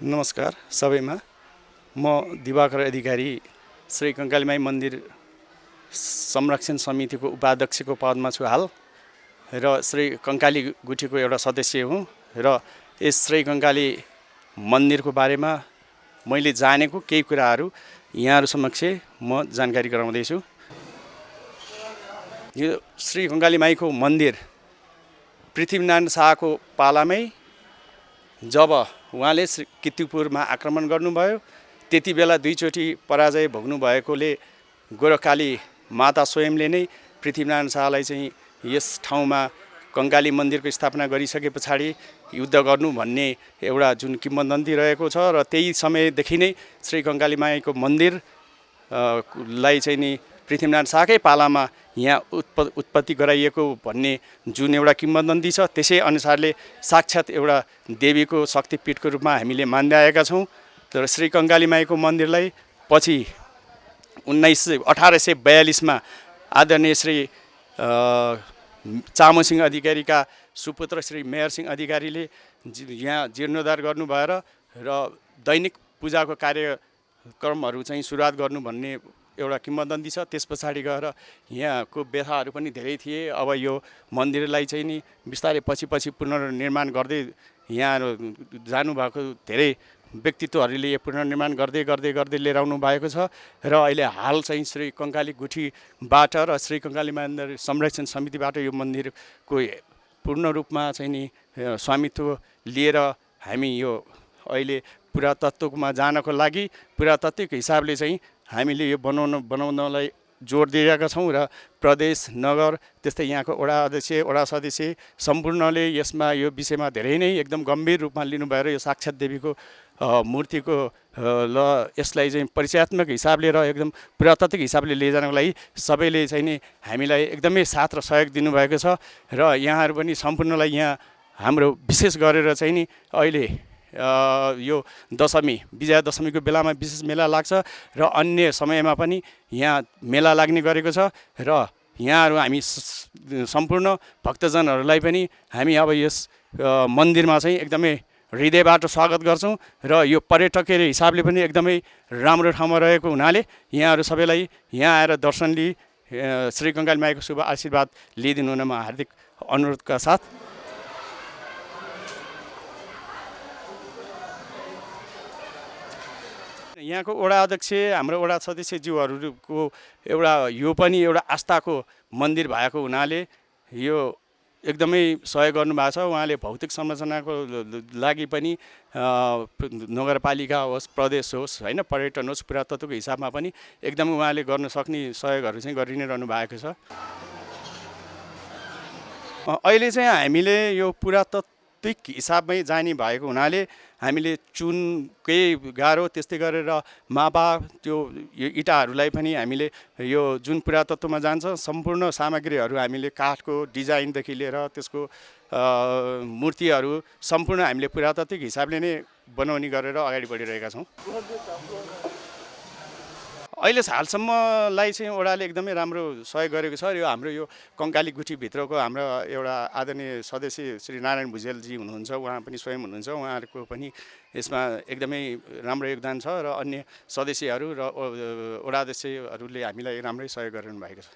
नमस्कार सबैमा। म दिवाकर अधिकारी श्री कंकाली माई मन्दिर संरक्षण समितिको उपाध्यक्षको पदमा छु हाल र श्री कंकाली गुठीको एउटा सदस्य हुँ र यस श्री कंकाली मन्दिरको बारेमा मैले जानेको केही कुराहरू यहाँहरु समक्ष म जानकारी गराउँदै छु। यो श्री कंकाली माईको मन्दिर पृथ्वीनारायण शाहको पालामै जब उहाँले किर्तिपुरमा आक्रमण गर्नुभयो त्यति बेला दुईचोटि पराजय भोग्नु भएकोले गोरखकाली माता स्वयंले नै पृथ्वीनारायण शाहलाई चाहिँ यस ठाउँमा कंकाली मन्दिरको स्थापना गरिसके पछाडि युद्ध गर्नु भन्ने एउटा जुन किम्वदन्ती रहेको छ र त्यही समयदेखि नै श्री कंकाली माईको मन्दिर लाई चाहिँ नि पृथ्वीनारायण शाहकै पालामा यहाँ उत्पत्ति गराइएको भन्ने जुन एउटा किम्वदन्ती छ त्यसै अनुसारले साक्षात् एउटा देवीको शक्तिपीठको रूपमा हामीले मान्दै आएका छौँ। तर श्री कंकाली माईको मन्दिरलाई पछि 1842 मा आदरणीय श्री चामसिंह अधिकारीका सुपुत्र श्री मेयर सिंह अधिकारीले यहाँ जीर्णोद्धार गर्नु भएर र दैनिक पूजाको कार्यक्रमहरू चाहिँ सुरुवात गर्नु भन्ने एउटा किम्वदन्ती छ। त्यस पछाडि गएर यहाँको व्यथाहरू पनि धेरै थिए। अब यो मन्दिरलाई चाहिँ नि बिस्तारै पछि पुनर्निर्माण गर्दै यहाँ जानुभएको धेरै व्यक्तित्वहरूले यो पुनर्निर्माण गर्दै लिएर आउनु भएको छ र अहिले हाल चाहिँ श्री कंकाली गुठीबाट र श्री कंकाली मन्दिर संरक्षण समितिबाट यो मन्दिरको पूर्ण रूपमा चाहिँ नि स्वामित्व लिएर हामी यो अहिले पुरातत्वमा जानको लागि पुरातात्विक हिसाबले चाहिँ हामीले यो बनाउनलाई जोड दिएका छौँ र प्रदेश नगर त्यस्तै यहाँको वडा अध्यक्ष वडा सदस्य सम्पूर्णले यसमा यो विषयमा धेरै नै एकदम गम्भीर रूपमा लिनु भएर यो साक्षात् देवीको मूर्तिको ल यसलाई चाहिँ परिचयात्मक हिसाबले र एकदम पुरातात्विक हिसाबले लिएर जानको लागि सबैले चाहिँ नि हामीलाई एकदमै साथ र सहयोग दिनुभएको छ र यहाँहरू पनि सम्पूर्णलाई यहाँ हाम्रो विशेष गरेर चाहिँ नि अहिले यो दशमी विजया दशमीको बेलामा विशेष मेला लाग्छ र अन्य समयमा पनि यहाँ मेला लाग्ने गरेको छ र यहाँहरू हामी सम्पूर्ण भक्तजनहरूलाई पनि हामी अब यस मन्दिरमा चाहिँ एकदमै हृदयबाट स्वागत गर्छौँ र यो पर्यटकीय हिसाबले पनि एकदमै राम्रो ठाउँमा रहेको हुनाले यहाँहरू सबैलाई यहाँ आएर दर्शन लिई श्री कंकाली माईको शुभ आशीर्वाद लिइदिनु हुन म हार्दिक अनुरोधका साथ यहाँको वडा अध्यक्ष हाम्रो वडा सदस्यज्यूहरूको एउटा यो पनि एउटा आस्थाको मन्दिर भएको हुनाले यो एकदमै सहयोग गर्नुभएको छ। उहाँले भौतिक संरचनाको लागि पनि नगरपालिका होस् प्रदेश होस् हैन पर्यटन होस् पुरातत्वको हिसाबमा पनि एकदमै उहाँले गर्न सक्ने सहयोगहरू चाहिँ गरि नै रहनु भएको छ। अहिले चाहिँ हामीले यो पुरातात्विक हिसाबमै जाने भएको हुनाले हामीले चुनकै गाह्रो त्यस्तै गरेर मापा त्यो इँटाहरूलाई पनि हामीले यो जुन पुरातत्वमा जान्छ सम्पूर्ण सामग्रीहरू हामीले काठको डिजाइनदेखि लिएर त्यसको मूर्तिहरू सम्पूर्ण हामीले पुरातात्विक हिसाबले नै बनाउने गरेर अगाडि बढिरहेका छौँ। अहिले हालसम्मलाई चाहिँ वडाले एकदमै राम्रो सहयोग गरेको छ। यो हाम्रो यो कंकाली गुठीभित्रको हाम्रो एउटा आदरणीय सदस्य श्री नारायण भुजेलजी हुनुहुन्छ, उहाँ पनि स्वयं हुनुहुन्छ, उहाँहरूको पनि यसमा एकदमै राम्रो योगदान छ र अन्य सदस्यहरू र वडा अध्यक्षहरूले हामीलाई राम्रै सहयोग गरिरहनु भएको छ।